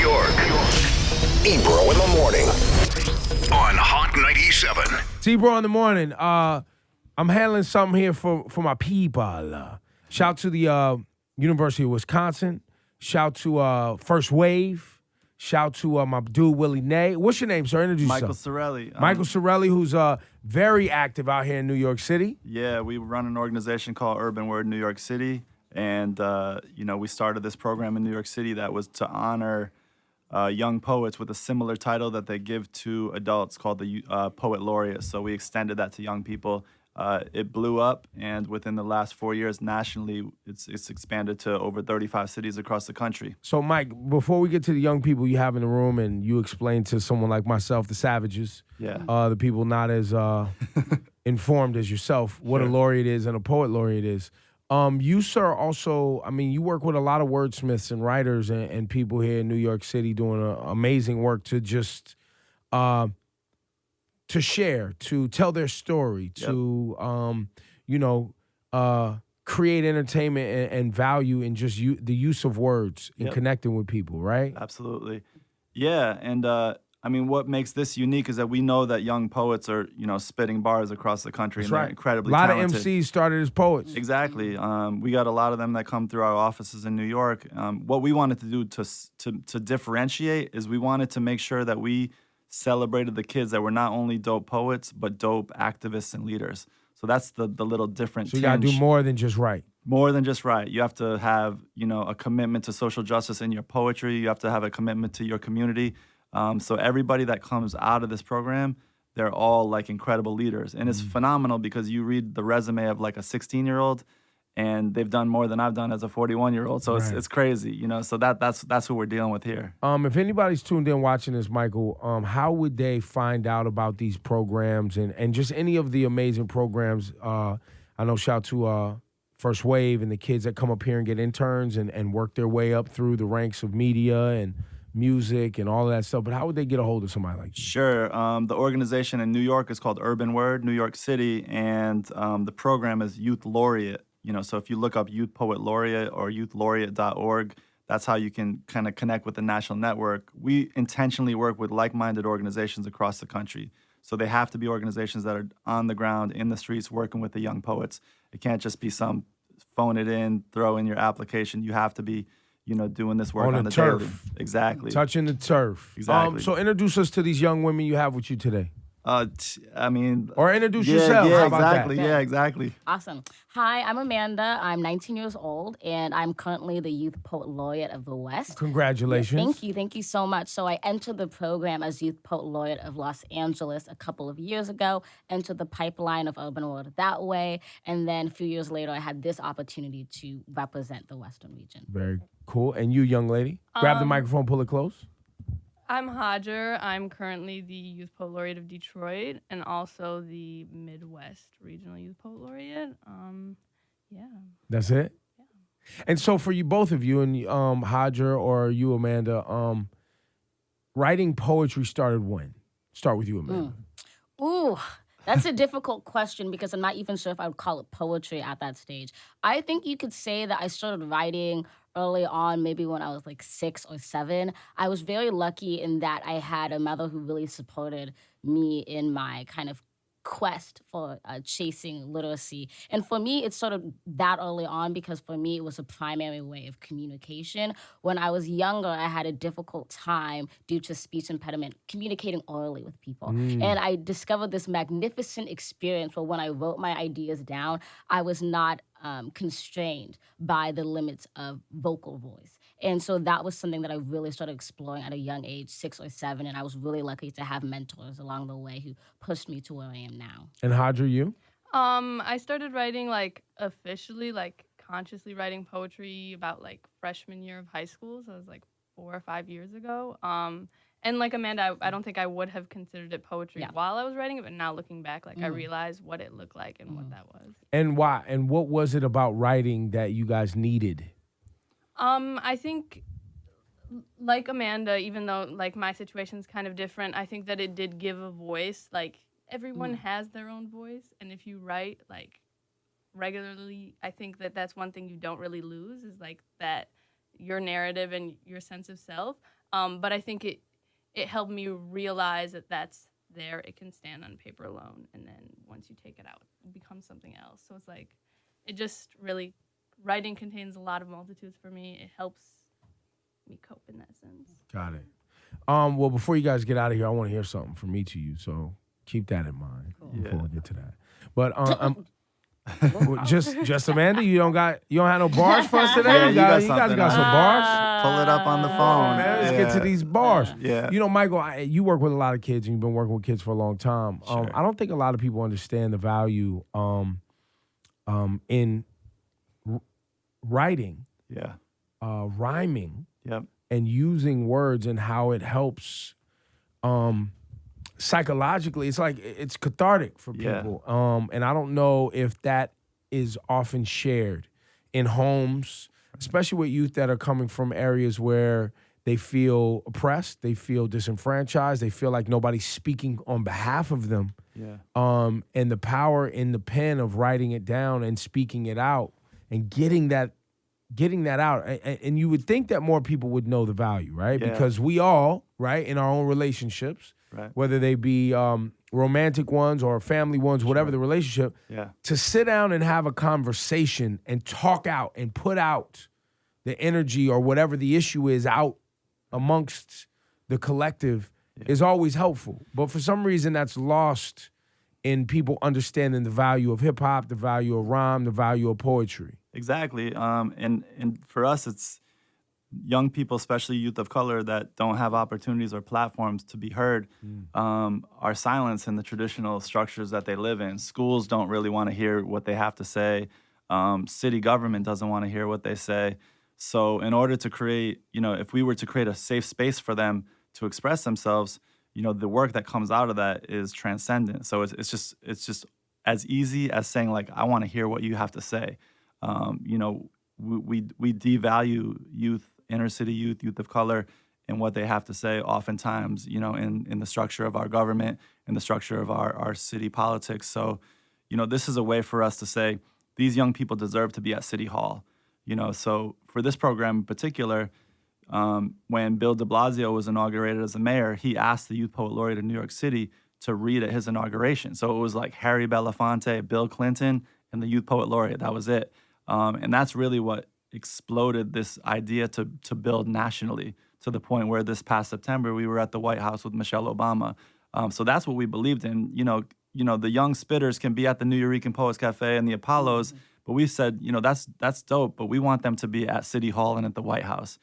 York. Ebro in the morning on Hot 97. Ebro in the morning. I'm handling something here for my people. Shout to the University of Wisconsin. Shout to First Wave. Shout to my dude, Willie Nay. What's your name, sir? Introduce Michael yourself. Cirelli. Michael Cirelli, who's very active out here in New York City. Yeah, we run an organization called Urban Word New York City. And, we started this program in New York City that was to honor young poets with a similar title that they give to adults called the Poet Laureate. So we extended that to young people. It blew up, and within the last 4 years nationally, it's expanded to over 35 cities across the country. So, Mike, before we get to the young people you have in the room and you explain to someone like myself, the savages, the people not as informed as yourself, what a laureate is and a poet laureate is. You, sir, also, you work with a lot of wordsmiths and writers and people here in New York City doing amazing work to just to share, to tell their story, to, create entertainment and value in just the use of words and connecting with people, right? Absolutely. Yeah, and what makes this unique is that we know that young poets are, spitting bars across the country. That's and right. They're incredibly talented. A lot talented. of MCs started as poets. Exactly. We got a lot of them that come through our offices in New York. What we wanted to do to differentiate is we wanted to make sure that we celebrated the kids that were not only dope poets, but dope activists and leaders. So that's the little different So you got to do more than just write. More than just write. You have to have, a commitment to social justice in your poetry. You have to have a commitment to your community. So everybody that comes out of this program, they're all like incredible leaders. And it's phenomenal because you read the resume of like a 16-year-old and they've done more than I've done as a 41-year-old. So it's crazy, So that's who we're dealing with here. If anybody's tuned in watching this, Michael, how would they find out about these programs and just any of the amazing programs? I know shout to First Wave and the kids that come up here and get interns and work their way up through the ranks of media and music and all of that stuff. But how would they get a hold of somebody like you? Sure. The organization in New York is called Urban Word New York City, and the program is Youth Laureate. So if you look up Youth Poet Laureate or youthlaureate.org, that's how you can kind of connect with the national network. We intentionally work with like-minded organizations across the country. So they have to be organizations that are on the ground, in the streets, working with the young poets. It can't just be some phone it in, throw in your application. You have to be, doing this work on the turf. daily. Exactly. Touching the turf. Exactly. So introduce us to these young women you have with you today. Or introduce yeah, yourself. Yeah, How about exactly. that? Yeah, exactly. Awesome. Hi, I'm Amanda. I'm 19 years old, and I'm currently the Youth Poet Laureate of the West. Congratulations. Thank you so much. So I entered the program as Youth Poet Laureate of Los Angeles a couple of years ago, entered the pipeline of Urban World that way, and then a few years later, I had this opportunity to represent the Western region. Very cool. And you, young lady? Grab the microphone, pull it close. I'm Hajar. I'm currently the Youth Poet Laureate of Detroit and also the Midwest Regional Youth Poet Laureate. That's it? Yeah. And so for you, both of you, and Hajar or you, Amanda, writing poetry started when? Start with you, Amanda. Ooh, that's a difficult question because I'm not even sure if I would call it poetry at that stage. I think you could say that I started writing early on, maybe when I was like 6 or 7. I was very lucky in that I had a mother who really supported me in my kind of quest for chasing literacy. And for me, it started that early on because for me, it was a primary way of communication. When I was younger, I had a difficult time due to speech impediment communicating orally with people. And I discovered this magnificent experience where when I wrote my ideas down, I was not constrained by the limits of vocal voice. And so that was something that I really started exploring at a young age, 6 or 7, and I was really lucky to have mentors along the way who pushed me to where I am now. And Hajar, you? I started writing officially, consciously writing poetry about freshman year of high school, so it was 4 or 5 years ago. And like Amanda, I don't think I would have considered it poetry while I was writing it, but now looking back, I realized what it looked like and what that was. And why? And what was it about writing that you guys needed? I think, like Amanda, even though my situation's kind of different, I think that it did give a voice. Everyone has their own voice, and if you write regularly, I think that that's one thing you don't really lose is that your narrative and your sense of self. But I think it helped me realize that that's there. It can stand on paper alone, and then once you take it out, it becomes something else. So it's like, it just really, writing contains a lot of multitudes for me. It helps me cope in that sense. Got it. Well, before you guys get out of here, I want to hear something from each of you. So keep that in mind before we get to that. But just Amanda, you don't have no bars for us today. Yeah, you guys got some bars. Pull it up on the phone. Man, let's get to these bars. Yeah. You know, Michael, you work with a lot of kids, and you've been working with kids for a long time. Sure. I don't think a lot of people understand the value in writing, rhyming, and using words, and how it helps psychologically. It's like it's cathartic for people. And I don't know if that is often shared in homes, especially with youth that are coming from areas where they feel oppressed, they feel disenfranchised, they feel like nobody's speaking on behalf of them. And the power in the pen of writing it down and speaking it out and getting that out. And you would think that more people would know the value, right? Because we all, right, in our own relationships, whether they be romantic ones or family ones, whatever the relationship, to sit down and have a conversation and talk out and put out the energy or whatever the issue is out amongst the collective is always helpful. But for some reason, that's lost in people understanding the value of hip-hop, the value of rhyme, the value of poetry. Exactly. And for us, it's young people, especially youth of color, that don't have opportunities or platforms to be heard, are silenced in the traditional structures that they live in. Schools don't really want to hear what they have to say. City government doesn't want to hear what they say. So in order to create, if we were to create a safe space for them to express themselves, the work that comes out of that is transcendent. So it's just as easy as saying, like, I want to hear what you have to say. We devalue youth, inner city youth of color, and what they have to say oftentimes, in the structure of our government, in the structure of our city politics. So, this is a way for us to say, these young people deserve to be at City Hall. So for this program in particular, when Bill de Blasio was inaugurated as a mayor, he asked the Youth Poet Laureate of New York City to read at his inauguration. So it was like Harry Belafonte, Bill Clinton, and the Youth Poet Laureate. That was it. And that's really what exploded this idea to build nationally, to the point where this past September we were at the White House with Michelle Obama. So that's what we believed in. The young spitters can be at the New Yorican Poets Cafe and the Apollos, but we said, that's dope, but we want them to be at City Hall and at the White House.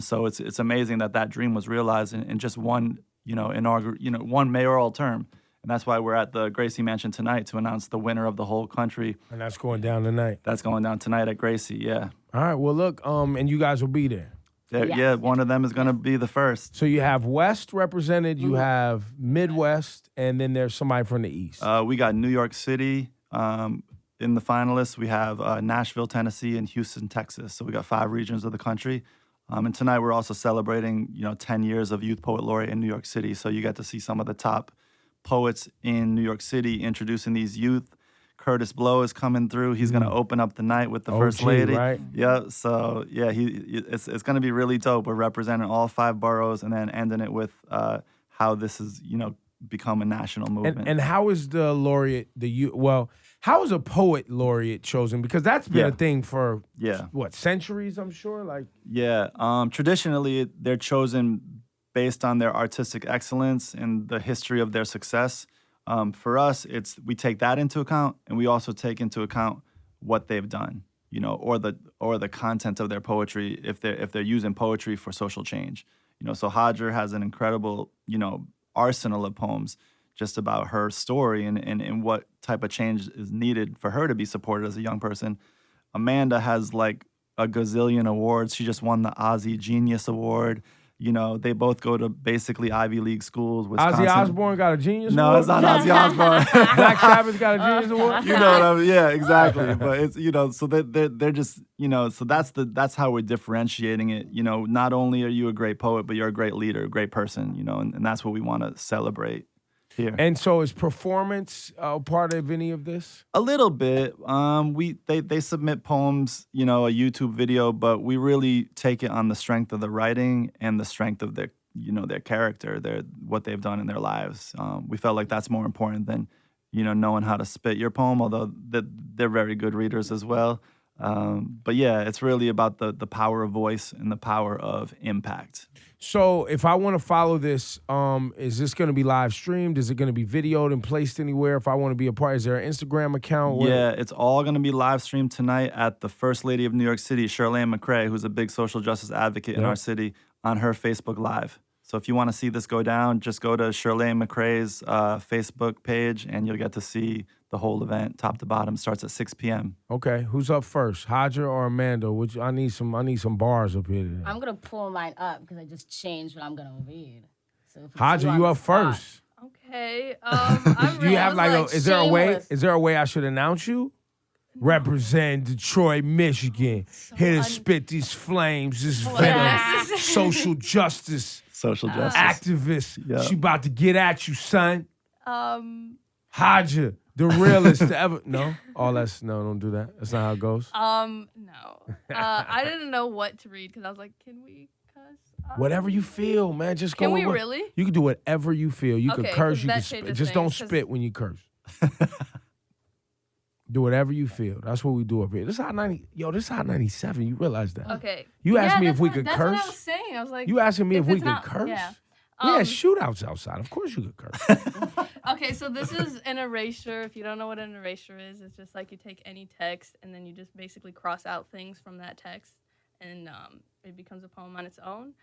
So it's amazing that dream was realized in just one one mayoral term. And that's why we're at the Gracie Mansion tonight to announce the winner of the whole country. And that's going down tonight. That's going down tonight at Gracie, yeah. All right, well, look, and you guys will be there. Yeah, one of them is going to be the first. So you have West represented, you have Midwest, and then there's somebody from the East. We got New York City in the finalists. We have Nashville, Tennessee, and Houston, Texas. So we got 5 regions of the country. And tonight we're also celebrating, 10 years of Youth Poet Laureate in New York City. So you get to see some of the top poets in New York City introducing these youth. Curtis Blow is coming through. He's going to open up the night with the First Lady. Right? Yeah. So yeah, it's going to be really dope. We're representing all 5 boroughs and then ending it with how this is become a national movement. And how is the laureate how is a poet laureate chosen? Because that's been a thing for centuries, I'm sure. Traditionally they're chosen based on their artistic excellence and the history of their success. For us, we take that into account, and we also take into account what they've done, or the content of their poetry if they're using poetry for social change. So Hadjer has an incredible, arsenal of poems just about her story and what type of change is needed for her to be supported as a young person. Amanda has like a gazillion awards. She just won the Ozzy Genius Award. They both go to basically Ivy League schools. Wisconsin. Ozzy Osbourne got a Genius Award? No, it's not Ozzy Osbourne. Black Sabbath got a Genius Award? You know what I mean? Yeah, exactly. But it's, so they're just, so that's how we're differentiating it. Not only are you a great poet, but you're a great leader, a great person, and that's what we want to celebrate. Here. And so is performance part of any of this? A little bit. They submit poems, a YouTube video, but we really take it on the strength of the writing and the strength of their character, what they've done in their lives. We felt like that's more important than, knowing how to spit your poem, although they're very good readers as well. But yeah, it's really about the power of voice and the power of impact. So if I want to follow this, is this going to be live streamed? Is it going to be videoed and placed anywhere? If I want to be a part, is there an Instagram account? Yeah, it's all going to be live streamed tonight at the First Lady of New York City, Cirelli McCrae, who's a big social justice advocate in our city, on her Facebook Live. So if you want to see this go down, just go to Cirelli McCrae's Facebook page, and you'll get to see the whole event, top to bottom. Starts at 6 p.m. Okay, who's up first, Hadra or Amanda? I need some bars up here today. I'm gonna pull mine up because I just changed what I'm gonna read. So Hadra, you up first. Okay. I'm Do you have is there a way? shameless. Is there a way I should announce you? Represent Detroit, Michigan. Here to spit these flames, this venom, social justice. Social justice. Activist. Yeah. She about to get at you, son. Hadja, the realest to ever. No? Don't do that. That's not how it goes. No. I didn't know what to read because I was like, can we cuss? Whatever you feel, man. Just go. Can we with really? You can do whatever you feel. You can Okay, curse. 'cause You that can spit. changes Just don't things, 'cause- spit when you curse. Do whatever you feel. That's what we do up here. This is Hot 90. Yo, this is Hot 97. You realize that? Okay. You asked me if that's we what- could that's curse. What I was saying. I was like, You asking me if we it's could not- curse? Yeah. We had shootouts outside. Of course you could curse. Okay, so this is an erasure. If you don't know what an erasure is, it's just like you take any text and then you just basically cross out things from that text, and it becomes a poem on its own.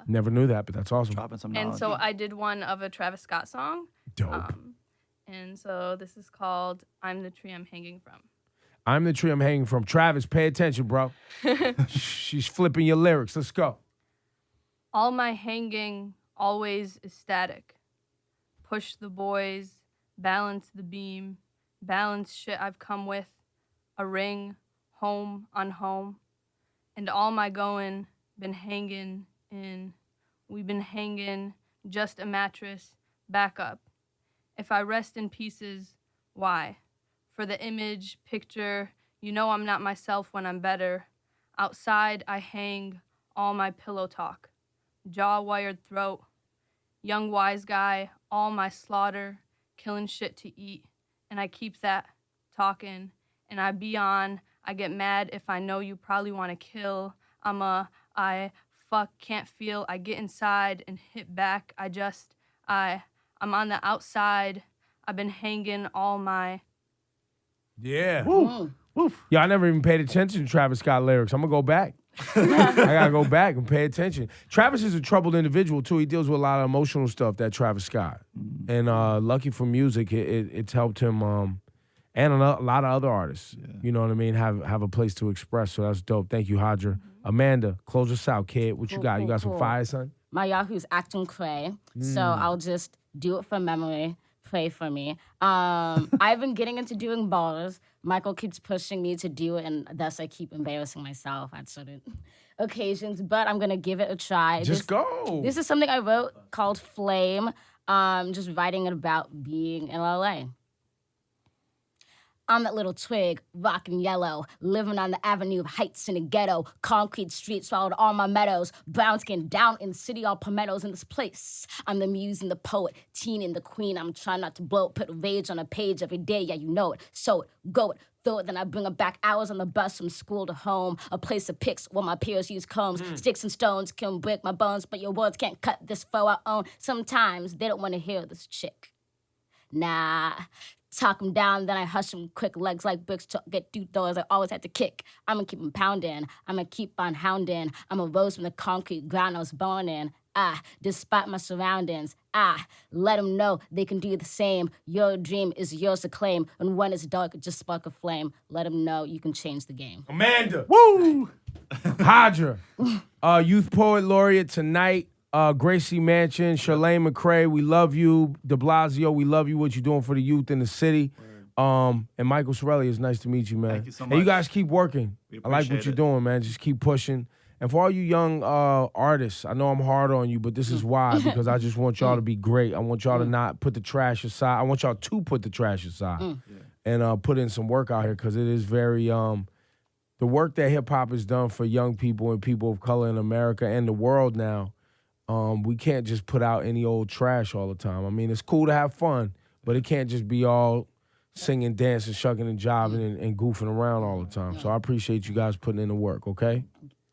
Never knew that, but that's awesome. Dropping some knowledge. And so I did one of a Travis Scott song. Dope. And so this is called "I'm the Tree I'm Hanging From." I'm the tree I'm hanging from. Travis, pay attention, bro. She's flipping your lyrics. Let's go. All my hanging always is static. Push the boys, balance the beam, balance shit I've come with, a ring, home on home, and all my going been hanging in. We've been hanging just a mattress, back up. If I rest in pieces, why? For the image, picture, I'm not myself when I'm better. Outside, I hang all my pillow talk. Jaw-wired throat. Young wise guy, all my slaughter, killing shit to eat. And I keep that talking. And I be on, I get mad if I know you probably want to kill. I can't feel. I get inside and hit back. I'm on the outside. I've been hanging all my... Yeah. Woo. Yo, I never even paid attention to Travis Scott lyrics. I'm going to go back. I got to go back and pay attention. Travis is a troubled individual, too. He deals with a lot of emotional stuff, that Travis Scott. And lucky for music, it's helped him and a lot of other artists, you know what I mean, have a place to express. So that's dope. Thank you, Hadra. Amanda, close us out, kid. What you got? You got some fire, son? My Yahoo's Acton Cray, so I'll just do it from memory. Pray for me. I've been getting into doing bars. Michael keeps pushing me to do it, and thus I keep embarrassing myself at certain occasions. But I'm gonna give it a try. Go. This is something I wrote called Flame. Just writing about being in LA. I'm that little twig, rockin' yellow, living on the avenue of heights in the ghetto. Concrete streets swallowed all my meadows. Brown skin down in city, all palmettos in this place. I'm the muse and the poet, teen and the queen. I'm trying not to blow it, put rage on a page every day. Yeah, you know it. So it, go it, throw it. Then I bring it back hours on the bus from school to home. A place of picks where my peers use combs. Sticks and stones can break my bones, but your words can't cut this foe I own. Sometimes they don't want to hear this chick. Nah. Talk them down, then I hush them quick. Legs like bricks to get through doors I always had to kick. I'ma keep them pounding. I'ma keep on hounding. I'm a rose from the concrete ground I was born in. Despite my surroundings. Let them know they can do the same. Your dream is yours to claim. And when it's dark, just spark a flame. Let them know you can change the game. Amanda. Woo! Hadra, Youth Poet Laureate tonight. Gracie Mansion, Charlene McCrae, we love you. De Blasio, we love you, what you're doing for the youth in the city. And Michael Cirelli, it's nice to meet you, man. Thank you so And you much. guys keep working. We I like what appreciate you're it. doing, man. Just keep pushing. And for all you young artists, I know I'm hard on you, but this is why, because I just want y'all to be great. I want y'all to not put the trash aside. I want y'all to put the trash aside and put in some work out here, because it is very the work that hip-hop has done for young people and people of color in America and the world now. We can't just put out any old trash all the time. I mean, it's cool to have fun, but it can't just be all singing, dancing, shucking, and jiving and goofing around all the time. So I appreciate you guys putting in the work, okay?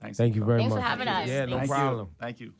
Thanks. Thank you very Thanks much. for having us. Yeah, no Thank problem. you. Thank you.